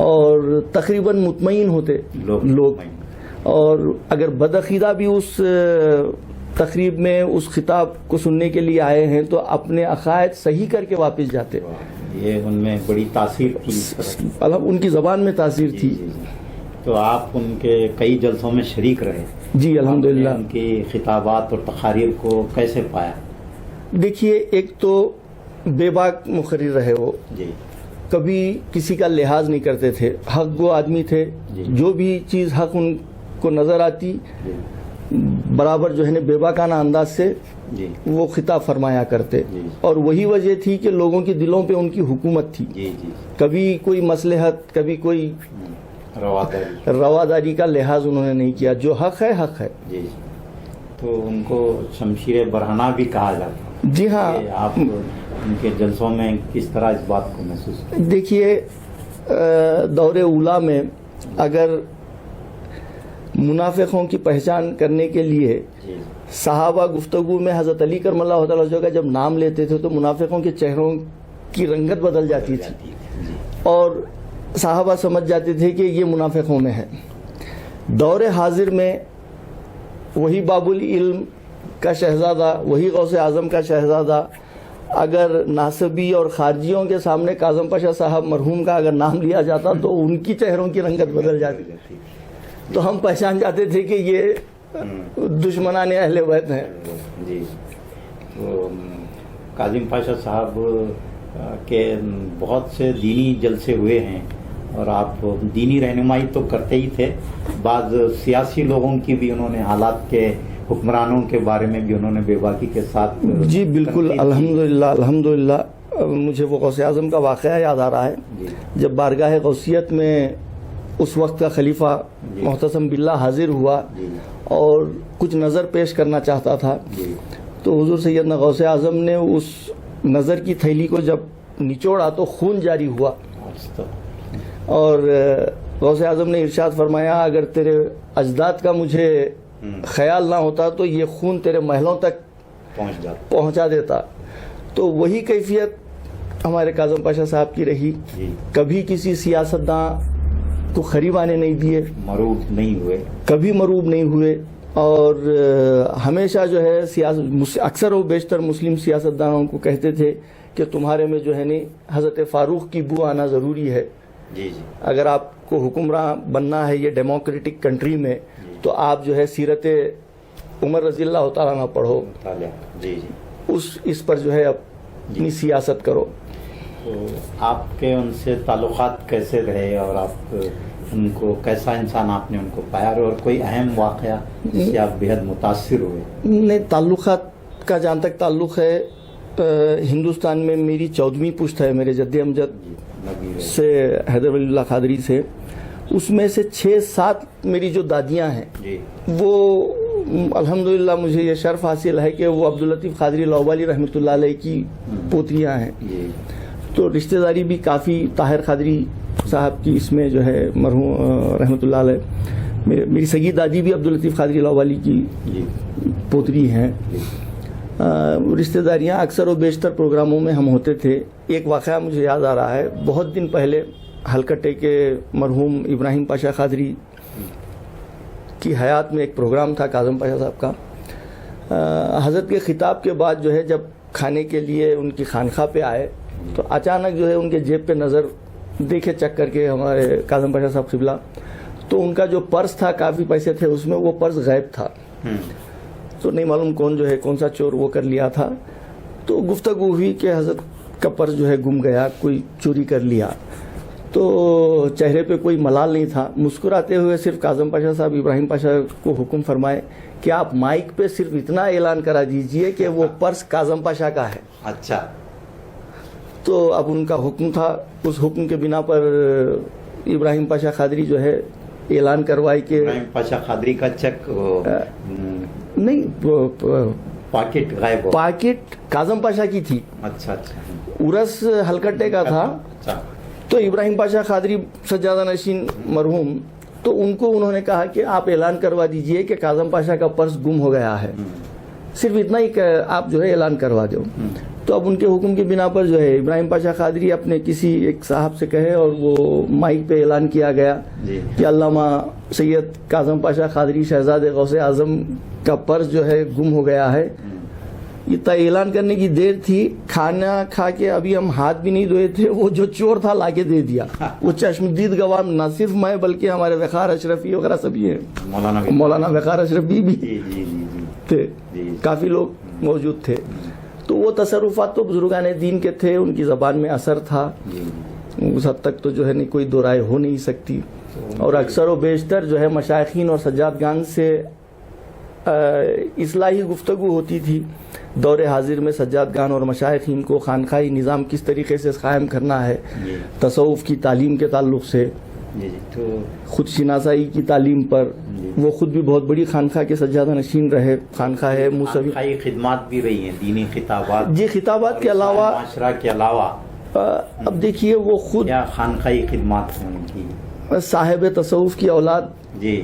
اور تقریباً مطمئن ہوتے لوگ، اور اگر بدعقیدہ بھی اس تقریب میں اس خطاب کو سننے کے لیے آئے ہیں تو اپنے عقائد صحیح کر کے واپس جاتے. یہ ان میں بڑی تاثیر تھی، ان کی زبان میں تاثیر تھی. تو آپ ان کے کئی جلسوں میں شریک رہے. جی الحمدللہ. ان کی خطابات اور تقاریر کو کیسے پایا؟ دیکھیے، ایک تو بے باک مقرر رہے وہ، جی، کبھی کسی کا لحاظ نہیں کرتے تھے، حق گو آدمی تھے. جو بھی چیز حق ان کو نظر آتی برابر جو ہے بے باکانہ انداز سے وہ خطاب فرمایا کرتے. اور وہی وجہ تھی کہ لوگوں کے دلوں پہ ان کی حکومت تھی. کبھی کوئی مصلحت، کبھی کوئی رواداری کا لحاظ انہوں نے نہیں کیا. جو حق ہے حق ہے. تو ان کو شمشیر برہنہ بھی کہا جاتا. جی ہاں. آپ ان کے جلسوں میں کس طرح اس بات کو محسوس کرتے؟ دیکھیے، دور اولا میں اگر منافقوں کی پہچان کرنے کے لیے صحابہ گفتگو میں حضرت علی کرم اللہ تعالیٰ عنہ کا جب نام لیتے تھے تو منافقوں کے چہروں کی رنگت بدل جاتی تھی اور صحابہ سمجھ جاتے تھے کہ یہ منافقوں میں ہے. دور حاضر میں وہی باب العلم کا شہزادہ، وہی غوث اعظم کا شہزادہ اگر ناصبی اور خارجیوں کے سامنے کاظم پاشا صاحب مرحوم کا اگر نام لیا جاتا تو ان کی چہروں کی رنگت بدل جاتی، تو ہم پہچان جاتے تھے کہ یہ دشمنان اہل بیت ہیں. جی، تو کاظم پاشا صاحب کے بہت سے دینی جلسے ہوئے ہیں اور آپ دینی رہنمائی تو کرتے ہی تھے، بعض سیاسی لوگوں کی بھی انہوں نے، حالات کے حکمرانوں کے بارے میں بھی انہوں نے بے باکی کے ساتھ. جی بالکل. الحمدللہ مجھے وہ غوث اعظم کا واقعہ یاد آ رہا ہے جب بارگاہ غوثیت میں اس وقت کا خلیفہ محتسم باللہ حاضر ہوا اور کچھ نظر پیش کرنا چاہتا تھا تو حضور سیدنا غوث اعظم نے اس نظر کی تھیلی کو جب نچوڑا تو خون جاری ہوا اور غوث اعظم نے ارشاد فرمایا اگر تیرے اجداد کا مجھے خیال نہ ہوتا تو یہ خون تیرے محلوں تک پہنچا دیتا. تو وہی کیفیت ہمارے کاظم پاشا صاحب کی رہی. کبھی کسی سیاستداں کو قریب آنے نہیں دیے، مروب نہیں ہوئے، کبھی مروب نہیں ہوئے، اور ہمیشہ جو ہے اکثر و بیشتر مسلم سیاستدانوں کو کہتے تھے کہ تمہارے میں جو ہے نہیں حضرت فاروق کی بو آنا ضروری ہے. اگر آپ کو حکمراں بننا ہے یہ ڈیموکریٹک کنٹری میں تو آپ جو ہے سیرت عمر رضی اللہ تعالیٰ عنہ پڑھو، اس پر جو ہے اپنی سیاست کرو. تو آپ کے ان سے تعلقات کیسے رہے اور آپ ان کو کیسا انسان آپ نے ان کو پایا اور کوئی اہم واقعہ جس سے آپ بےحد متاثر ہوئے؟ نہیں، تعلقات کا جہاں تک تعلق ہے ہندوستان میں میری 14ویں پشت ہے میرے جد امجد سے حیدر ولی اللہ قادری سے. اس میں سے 6-7 میری جو دادیاں ہیں وہ الحمدللہ مجھے یہ شرف حاصل ہے کہ وہ عبداللطیف قادری لاہوری رحمۃ اللہ علیہ کی پوتریاں ہیں. تو رشتہ داری بھی کافی طاہر قادری صاحب کی اس میں جو ہے مرحوم رحمۃ اللہ علیہ. میری سگی دادی بھی عبداللطیف قادری لاہوری کی پوتری ہیں. رشتہ داریاں اکثر و بیشتر پروگراموں میں ہم ہوتے تھے. ایک واقعہ مجھے یاد آ رہا ہے، بہت دن پہلے ہلکٹے کے مرحوم ابراہیم پاشا قادری کی حیات میں ایک پروگرام تھا کاظم پاشا صاحب کا. حضرت کے خطاب کے بعد جو ہے جب کھانے کے لیے ان کی خانقاہ پہ آئے تو اچانک جو ہے ان کے جیب پہ نظر دیکھے چیک کر کے ہمارے کاظم پاشا صاحب قبلہ، تو ان کا جو پرس تھا کافی پیسے تھے اس میں، وہ پرس غائب تھا. تو نہیں معلوم کون سا چور وہ کر لیا تھا. تو گفتگو ہوئی کہ حضرت کا پرس جو ہے گم گیا، کوئی چوری کر لیا. تو چہرے پہ کوئی ملال نہیں تھا. مسکراتے ہوئے صرف کاظم پاشا صاحب ابراہیم پاشا کو حکم فرمائے کہ آپ مائک پہ صرف اتنا اعلان کرا دیجئے کہ وہ پرس کاظم پاشا کا ہے. اچھا. تو اب ان کا حکم تھا، اس حکم کے بنا پر ابراہیم پاشا قادری جو ہے اعلان کروائی کہ ابراہیم پاشا قادری کا چیک نہیں، پاکٹ غائب ہو. پاکٹ کاظم پاشا کی تھی. اچھا. عرس ہلکٹے کا تھا. تو ابراہیم پاشا قادری سجادہ نشین مرحوم، تو ان کو انہوں نے کہا کہ آپ اعلان کروا دیجئے کہ کاظم پاشا کا پرس گم ہو گیا ہے، صرف اتنا ہی کہ آپ جو ہے اعلان کروا دو. تو اب ان کے حکم کی بنا پر جو ہے ابراہیم پاشا قادری اپنے کسی ایک صاحب سے کہے اور وہ مائک پہ اعلان کیا گیا کہ علامہ سید کاظم پاشا قادری شہزاد غوث اعظم کا پرس جو ہے گم ہو گیا ہے. اتنا اعلان کرنے کی دیر تھی, کھانا کھا کے ابھی ہم ہاتھ بھی نہیں دھوئے تھے, وہ جو چور تھا لا کے دے دیا. وہ چشمدید گواہ نہ صرف میں بلکہ ہمارے وقار اشرفی وغیرہ سبھی ہیں, مولانا وقار اشرفی بھی تھے, کافی لوگ موجود تھے. تو وہ تصرفات تو بزرگان دین کے تھے, ان کی زبان میں اثر تھا, اس حد تک تو جو ہے کوئی دو رائے ہو نہیں سکتی. اور اکثر و بیشتر جو ہے مشائخین اور سجادگان سے اصلاحی گفتگو ہوتی تھی. دور حاضر میں سجادگان اور مشائخین کو خانقاہی نظام کس طریقے سے قائم کرنا ہے, تصوف کی تعلیم کے تعلق سے, خود شناسائی کی تعلیم پر. وہ خود بھی بہت بڑی خانقاہ کے سجادہ نشین رہے, خانقاہ موسوی خدمات بھی رہی ہیں, دینی خطابات. جی, خطابات کے علاوہ, معاشرہ کے علاوہ اب دیکھیے وہ خود خانقاہی خدمات ہیں ان کی, صاحب تصوف کی اولاد. جی,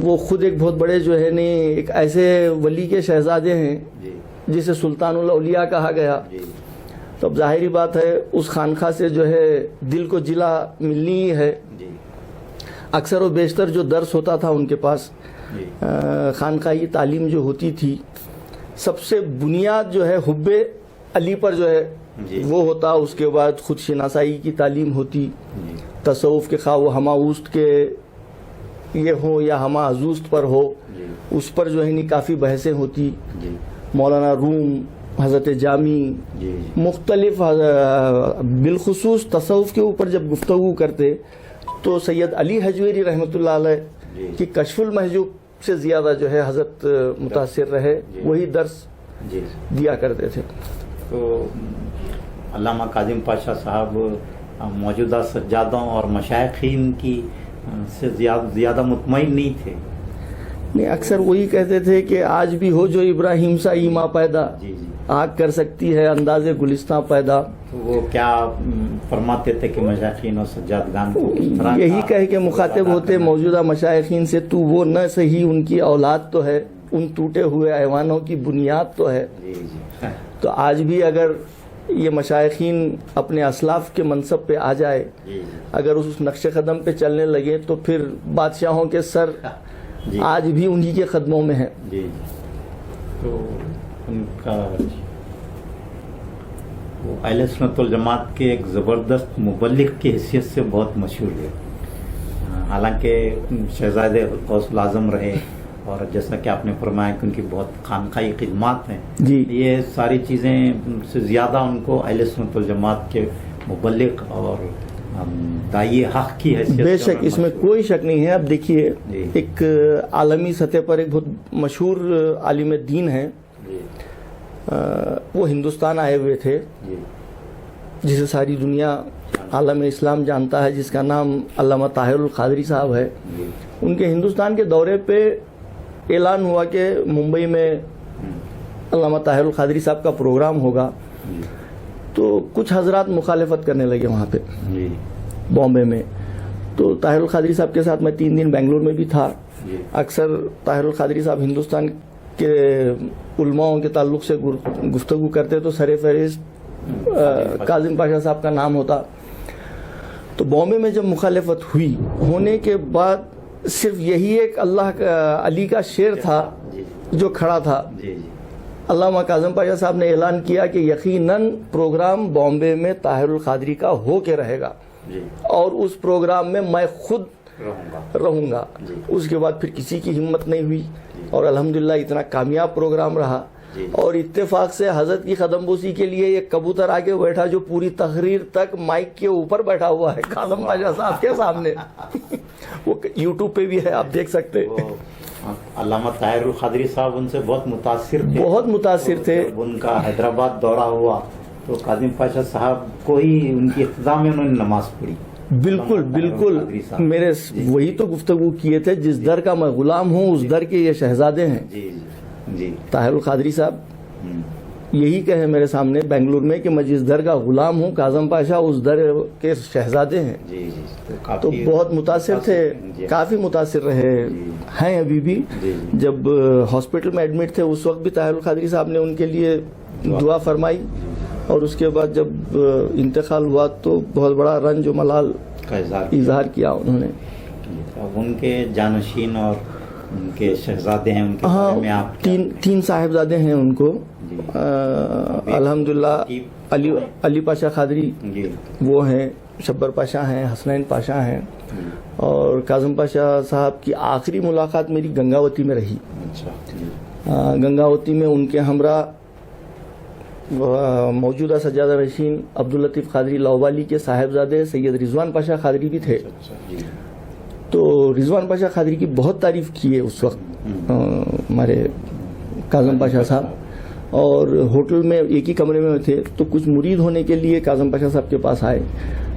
وہ خود ایک بہت بڑے جو ہے ایک ایسے ولی کے شہزادے ہیں جسے سلطان الاولیاء کہا گیا. تو اب ظاہری بات ہے اس خانقاہ سے جو ہے دل کو جلا ملنی ہی ہے. اکثر و بیشتر جو درس ہوتا تھا ان کے پاس, خانقاہی تعلیم جو ہوتی تھی, سب سے بنیاد جو ہے حب علی پر جو ہے وہ ہوتا. اس کے بعد خود شناسائی کی تعلیم ہوتی, تصوف کے خواہ وہ ہماوست کے یہ ہو یا ہما حضوست پر ہو, اس پر جو ہے کافی بحثیں ہوتی. مولانا روم, حضرت جامی, مختلف بالخصوص تصوف کے اوپر جب گفتگو کرتے تو سید علی حجویری رحمۃ اللہ علیہ کی کشف المحجوب سے زیادہ جو ہے حضرت متاثر رہے, وہی درس دیا کرتے تھے. تو علامہ کاظم پاشا صاحب موجودہ سجادوں اور مشائخین کی سے زیادہ مطمئن نہیں تھے. نہیں, اکثر وہی کہتے تھے کہ آج بھی ہو جو ابراہیم سا ایما پیدا, آگ کر سکتی ہے انداز گلستان پیدا. وہ کیا فرماتے تھے کہ مشائخین اور سجادگان کو یہی کہہ کے مخاطب ہوتے موجودہ مشائخین سے, تو وہ نہ صحیح ان کی اولاد تو ہے, ان ٹوٹے ہوئے ایوانوں کی بنیاد تو ہے. تو آج بھی اگر یہ مشائخین اپنے اسلاف کے منصب پہ آ جائے, اگر اس نقش قدم پہ چلنے لگے تو پھر بادشاہوں کے سر آج بھی انہی کے قدموں میں ہیں. تو ان کا اہل سنت والجماعت کے ایک زبردست مبلغ کی حیثیت سے بہت مشہور ہے. حالانکہ شہزادے غوث الاعظم رہے, اور جیسا کہ آپ نے فرمایا کہ ان کی بہت خانقاہی خدمات ہیں, یہ ساری چیزیں سے زیادہ ان کو اہل سنت والجماعت کے مبلغ اور داعی حق کی حیثیت. بے شک, اس میں کوئی شک نہیں ہے. اب دیکھیے, ایک عالمی سطح پر ایک بہت مشہور عالم دین ہے, وہ ہندوستان آئے ہوئے تھے, جسے ساری دنیا عالم اسلام جانتا ہے, جس کا نام علامہ طاہر القادری صاحب ہے. ان کے ہندوستان کے دورے پہ اعلان ہوا کہ ممبئی میں علامہ طاہر القادری صاحب کا پروگرام ہوگا. تو کچھ حضرات مخالفت کرنے لگے وہاں پہ بامبے میں. تو طاہر القادری صاحب کے ساتھ میں 3 دن بنگلور میں بھی تھا. اکثر طاہر القادری صاحب ہندوستان کے علماؤں کے تعلق سے گفتگو کرتے تو سر فہرست کاظم پاشا صاحب کا نام ہوتا. تو بامبے میں جب مخالفت ہوئی, ہونے کے بعد صرف یہی ایک اللہ کا علی کا شعر تھا جو کھڑا تھا. علامہ کاظم پاشا صاحب نے اعلان کیا کہ یقیناً پروگرام بامبے میں طاہر القادری کا ہو کے رہے گا, اور اس پروگرام میں میں خود رہوں گا. اس کے بعد پھر کسی کی ہمت نہیں ہوئی, اور الحمدللہ اتنا کامیاب پروگرام رہا. اور اتفاق سے حضرت کی قدم بوسی کے لیے ایک کبوتر آگے بیٹھا جو پوری تقریر تک مائک کے اوپر بیٹھا ہوا ہے کاظم پاشا صاحب کے سامنے. وہ یوٹیوب پہ بھی ہے, آپ دیکھ سکتے. علامہ طاہر القادری صاحب ان سے بہت متاثر تھے, بہت متاثر تھے. ان کا حیدرآباد دورہ ہوا تو کاظم پاشا صاحب کو ہی ان کی اقتداء میں انہوں نے نماز پڑھی. بالکل بالکل, میرے وہی تو گفتگو کیے تھے, جس در کا میں غلام ہوں اس در کے یہ شہزادے ہیں. طاہر القادری صاحب یہی کہے میرے سامنے بنگلور میں کہ میں جس در کا غلام ہوں, کاظم پاشا اس در کے شہزادے ہیں. تو بہت متاثر تھے, کافی متاثر رہے ہیں ابھی بھی. جب ہاسپٹل میں ایڈمٹ تھے اس وقت بھی طاہر القادری صاحب نے ان کے لیے دعا فرمائی, اور اس کے بعد جب انتقال ہوا تو بہت بڑا رنج و ملال کا اظہار کیا انہوں نے. اب ان کے جانشین اور ان کے شہزادے ہیں، ان کے بارے میں آپ تین صاحبزادے ہیں ان کو. الحمدللہ علی پاشا قادری وہ ہیں، شبر پاشا ہیں، حسنین پاشا ہیں، اور کاظم پاشا صاحب کی آخری ملاقات میری گنگاوتی میں رہی. گنگاوتی میں ان کے ہمراہ موجودہ سجادہ نشین عبداللطیف قادری لاہوالی کے صاحبزادے سید رضوان پاشا قادری بھی تھے. تو رضوان پاشا قادری کی بہت تعریف کی ہے اس وقت ہمارے کاظم پاشا صاحب. اور ہوٹل میں ایک ہی کمرے میں تھے تو کچھ مرید ہونے کے لیے کاظم پاشا صاحب کے پاس آئے.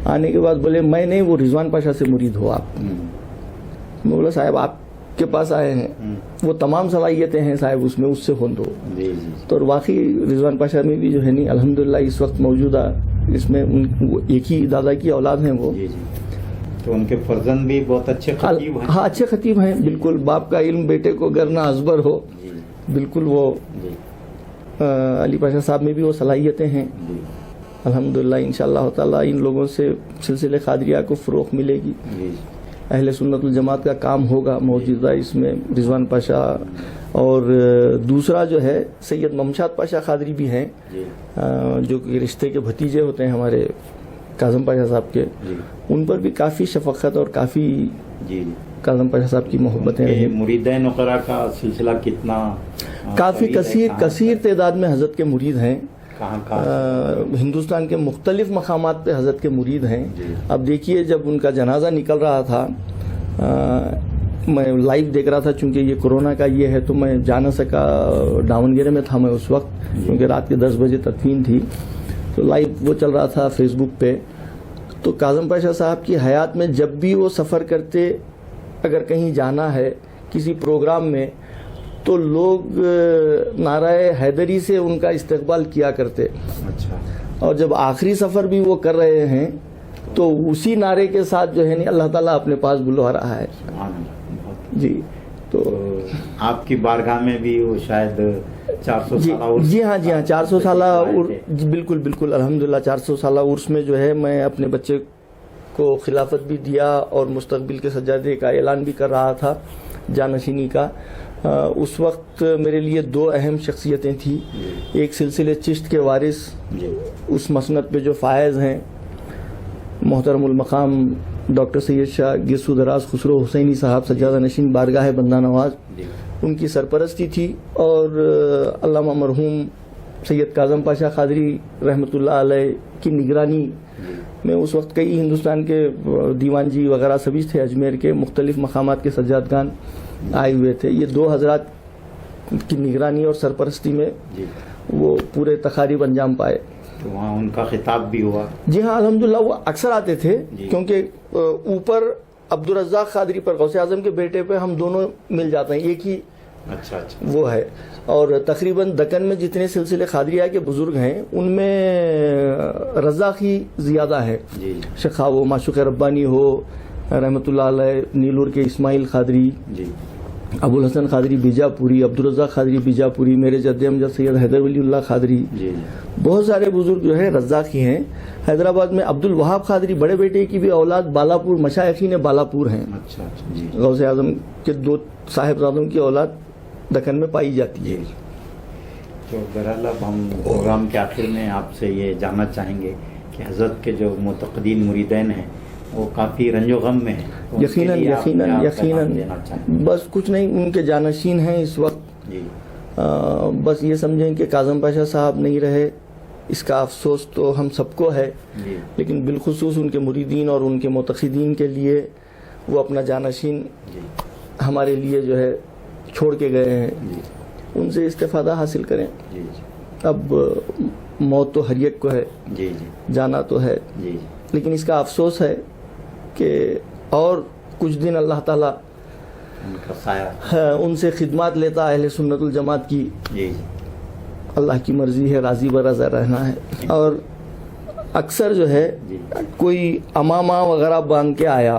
آنے کے بعد بولے میں نہیں، وہ رضوان پاشا سے مرید ہو آپ. میں بولا صاحب آپ کے پاس آئے ہیں، وہ تمام صلاحیتیں ہیں صاحب اس میں، اس سے ہون دو. تو واقعی رضوان پاشا میں بھی جو ہے نہیں الحمدللہ اس وقت موجودہ اس میں ایک ہی دادا کی اولاد ہیں وہ. تو ان کے فرزند بھی بہت اچھے خطیب ہیں. ہاں اچھے خطیب ہیں بالکل. باپ کا علم بیٹے کو گر نہ ازبر ہو، بالکل وہ علی پاشا صاحب میں بھی وہ صلاحیتیں ہیں الحمدللہ. انشاءاللہ تعالیٰ ان لوگوں سے سلسلہ قادریہ کو فروغ ملے گی. اہل سنت الجماعت کا کام ہوگا موجودہ اس میں رضوان پاشا. اور دوسرا جو ہے سید ممشاد پاشا قادری بھی ہیں جو کہ رشتے کے بھتیجے ہوتے ہیں ہمارے کاظم پاشا صاحب کے. ان پر بھی کافی شفقت اور کافی کاظم پاشا صاحب کی محبتیں رہیں. مریدین وغیرہ کا سلسلہ کتنا؟ کافی کثیر تعداد میں حضرت کے مرید ہیں. ہندوستان کے مختلف مقامات پہ حضرت کے مرید ہیں. اب دیکھیے جب ان کا جنازہ نکل رہا تھا میں لائیو دیکھ رہا تھا، چونکہ یہ کورونا کا یہ ہے تو میں جا نہ سکا. داونگیرے میں تھا میں اس وقت کیونکہ رات کے 10 بجے تدفین تھی. تو لائیو وہ چل رہا تھا فیس بک پہ. تو کاظم پاشا صاحب کی حیات میں جب بھی وہ سفر کرتے، اگر کہیں جانا ہے کسی پروگرام میں، تو لوگ نعرہ حیدری سے ان کا استقبال کیا کرتے. اور جب آخری سفر بھی وہ کر رہے ہیں تو اسی نعرے کے ساتھ جو ہے نہیں اللہ تعالیٰ اپنے پاس بلوا رہا ہے. جی تو آپ کی بارگاہ میں بھی وہ شاید 400 سالہ جی ہاں 400 سالہ بالکل الحمدللہ 400 سالہ عرس میں جو ہے میں اپنے بچے کو خلافت بھی دیا اور مستقبل کے سجادے کا اعلان بھی کر رہا تھا جانشینی کا. اس وقت میرے لیے 2 اہم شخصیتیں تھیں. ایک سلسلے چشت کے وارث اس مسند پہ جو فائز ہیں محترم المقام ڈاکٹر سید شاہ گیسو دراز خسرو حسینی صاحب سجادہ نشین بارگاہ بندہ نواز، ان کی سرپرستی تھی. اور علامہ مرحوم سید کاظم پاشا قادری رحمۃ اللہ علیہ کی نگرانی میں اس وقت کئی ہندوستان کے دیوان جی وغیرہ سبھی تھے، اجمیر کے مختلف مقامات کے سجادگان آئے ہوئے تھے. یہ 2 حضرات کی نگرانی اور سرپرستی میں وہ پورے تقاریب انجام پائے. تو وہاں ان کا خطاب بھی ہوا؟ جی ہاں الحمدللہ وہ اکثر آتے تھے کیونکہ اوپر عبدالرزاق قادری پر غوث اعظم کے بیٹے پہ ہم دونوں مل جاتے ہیں، ایک ہی اچھا وہ ہے. اور تقریباً دکن میں جتنے سلسلے قادریہ کے بزرگ ہیں ان میں رزاق ہی زیادہ ہے. شیخ وہ معشوق ربانی ہو رحمۃ اللہ علیہ، نیلور کے اسماعیل قادری، ابو الحسن قادری بیجاپوری، عبدالرزاق قادری بیجاپوری، میرے جد امجد سید حیدر ولی اللہ قادری، بہت سارے بزرگ جو ہے رزاق ہی ہیں. حیدرآباد میں عبد الوہاب قادری بڑے بیٹے کی بھی اولاد بالاپور مشائخین بالاپور ہیں. غوث اعظم کے 2 صاحبزادوں کی اولاد دکن میں پائی جاتی ہے. تو بہرحال اب ہم پروگرام کے آخر میں آپ سے یہ جاننا چاہیں گے کہ حضرت کے جو معتقدین مریدین ہیں وہ کافی رنج و غم میں ہیں. یقیناً بس کچھ نہیں، ان کے جانشین ہیں اس وقت. بس یہ سمجھیں کہ کاظم پاشا صاحب نہیں رہے، اس کا افسوس تو ہم سب کو ہے، لیکن بالخصوص ان کے مریدین اور ان کے معتقدین کے لیے وہ اپنا جانشین ہمارے لیے جو ہے چھوڑ کے گئے ہیں. ان سے استفادہ حاصل کریں. اب موت تو ہر ایک کو ہے، جانا تو ہے، لیکن اس کا افسوس ہے کہ اور کچھ دن اللہ تعالیٰ ان سے خدمات لیتا اہل سنت الجماعت کی. اللہ کی مرضی ہے، راضی برضا رہنا ہے. اور اکثر جو ہے کوئی امامہ وغیرہ باندھ کے آیا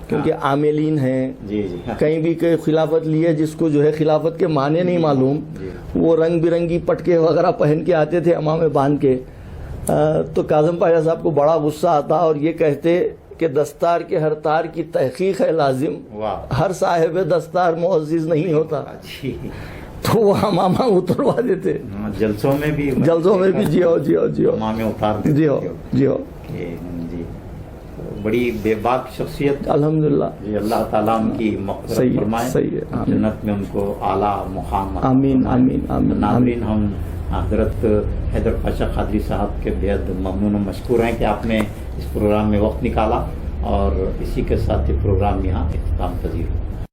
کیونکہ عاملین ہیں، جی جی کہیں بھی کوئی خلافت لی ہے جس کو جو ہے خلافت کے معنی نہیں معلوم، جی وہ رنگ برنگی پٹکے وغیرہ پہن کے آتے تھے امامے باندھ کے، تو کاظم پاشا صاحب کو بڑا غصہ آتا اور یہ کہتے کہ دستار کے ہر تار کی تحقیق ہے لازم، واہ ہر صاحب دستار معزز نہیں ہوتا، جی تو وہ امامہ اتروا دیتے جلسوں میں بھی جی ہو جی ہو جی ہو امامے اتار دیتے جی ہو جی ہو جی بڑی بے باک شخصیت، الحمدللہ، جی اللہ تعالیٰ ان کی مغفرت صحیح ہے، فرمائے، صحیح ہے، آمین، جنت میں ان کو اعلیٰ مقام عطا آمین فرمائے۔ آمین آمین ناظرین، ہم حضرت حیدر پاشا قادری صاحب کے بےحد ممنون و مشکور ہیں کہ آپ نے اس پروگرام میں وقت نکالا، اور اسی کے ساتھ یہ پروگرام یہاں اختتام پذیر ہو۔